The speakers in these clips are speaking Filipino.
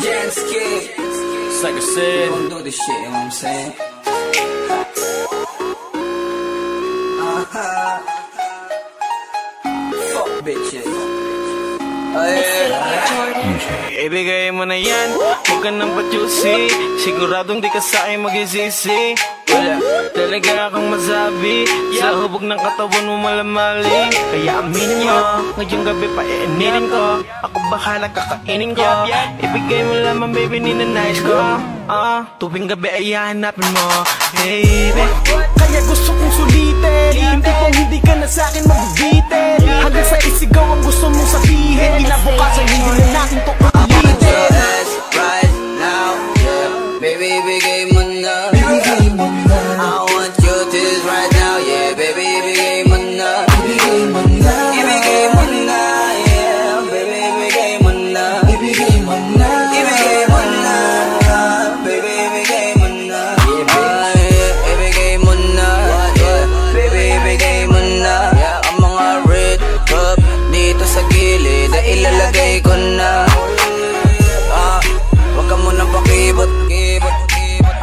Jenski. It's like I said, we gon' do this shit, you know what I'm saying? Fuck bitches. Ibigay mo na yan, huwag ka nang patyusi. Siguradong di ka sa'kin mag-isisi. Wala talaga akong masabi, sa hubog ng katawan mo malamaling. Kaya aminin mo, ngayong gabi pa iininin ko. Ako bahala kakainin ko. Ibigay mo lamang baby, ninanais ko. Tuwing gabi ay hanapin mo, baby. Kaya gusto kong sulitin, hindi kung hindi ka na sa'kin magbibitin. Hanggang sa isigaw ang gusto mong sabihin, kinabukasan hindi na natin to ulitin. Right now, yeah. Baby, ibigay mo na. I want your tears right now, yeah. Baby, ibigay mo na. Ibigay mo na, yeah. Baby, ibigay mo na. Ibigay mo na. Baby, ibigay mo na. Ibigay mo na. Baby, ibigay mo na. Ang mga red cup dito sa gilid ay ilalagay ko na. Wag ka munang pakibot.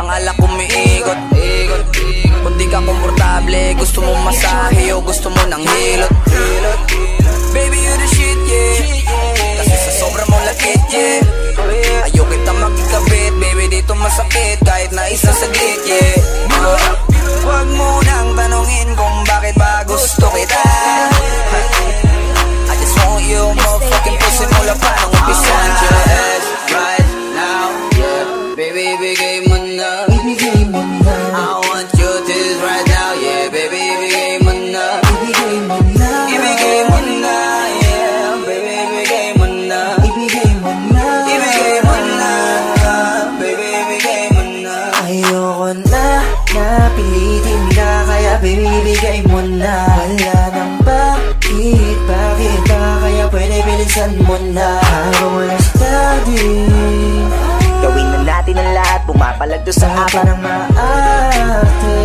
Ang alak umiikot. Kung di ka komportable, gusto mo masahe o gusto mo ng hilot. Baby, you the shit, yeah. Kasi sa sobra mong lakit, yeah. Ayaw kita makikabit, baby, dito masakit kahit na isang saglit, yeah. Wag mo nang tanungin kung bakit ba gusto kita. I just want you, motherfucking pussy mula pa nung umpisa. Right now, yeah. Baby, ibigay mo na. I want your tears right now, yeah. Baby, ibigay mo na. Ibigay mo na, yeah. Baby, ibigay mo na. Ibigay mo na. Baby, ibigay mo na. Ayoko na napilitin ka, kaya baby, ibigay mo na. Wala nang bakit ba, kaya pwede bilisan mo na. Habang wala si daddy, gawin na natin ang lahat, pumapalag doon sa akin ng maarte.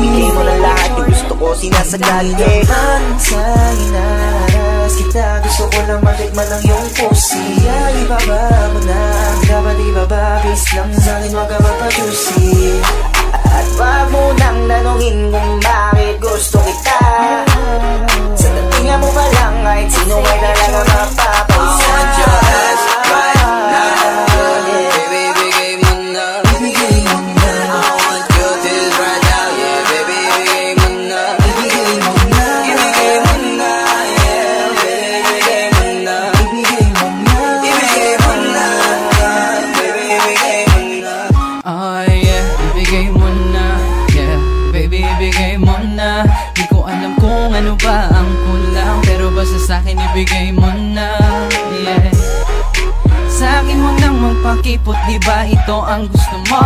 Bigay mo na lahat, yung gusto ko sinasagali. Naman sa inaras kita, gusto ko lang matikman ng iyong pussy. Ay, ibaba mo na, dapat ibababis lang sa'kin, wag ka mapajusi. At wag mo nang nanungin kung bakit gusto kita. Sa datingan mo pa lang, kahit sino ay talaga mapapausa. I want your ass right now. Baby, ibigay mo na. I want your tears right now, yeah. Baby, ibigay mo na. Ibigay mo na, yeah. Baby, ibigay mo na. Ibigay mo na. Baby, ibigay mo na. Oh yeah, ibigay mo na. Yeah, baby, ibigay mo na. Di ko alam kung ano ba ang kulang, pero basta sa'kin ibigay mo na. Yeah, sa'kin huwag nang magpakipot, diba ito ang gusto mo?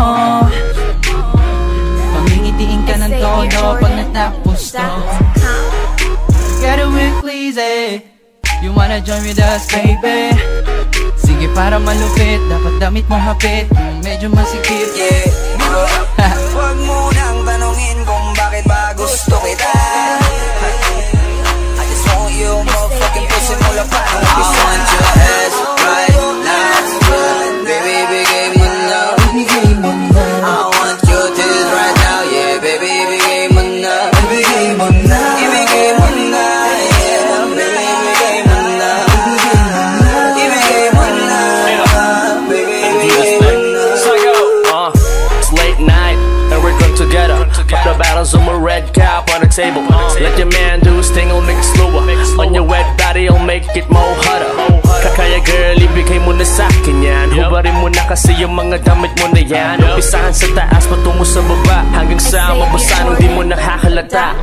Pangingitiin ka ng todo pag natapos to. Get away please, eh. You wanna join with us, baby? Sige, para malupit, dapat damit mo hapit, medyo masikip, yeah. Wag mo nang tanungin kung bakit ba gusto kita. I just want you, motherfucking pussy mula pa nung umpisa. I want your ass right now. Baby, ibigay mo na. I want your tears right now, yeah. Baby, ibigay mo na. Ibigay mo na, yeah. Baby, ibigay mo na. Ibigay mo na. Baby, ibigay mo na. It's late night and we're good together. Pop the bottles on my red cap on the table. Let your man do his thing, I'll make it slower. On your wet body, I'll make it more hotter. Kaya girl, ibigay mo na sa'kin yan. Hubarin mo na kasi yung mga damit mo na yan. Umpisahan sa taas, patungo sa baba, hanggang sa mabasa nung di mo nakakalata.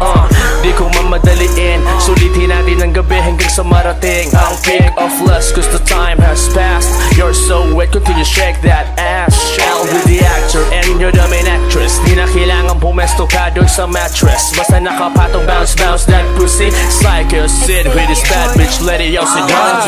Di ko mamadaliin, sulitin natin ang gabi hanggang sa marating ang peak of lust, cause the time has passed. You're so wet, continue shake that ass. I'll be the actor and you're the main actress. Di na kailangan pumesto ka doon sa mattress. Basta nakapatong bounce that pussy. It's like a sit with this bad bitch, let it out, sit down.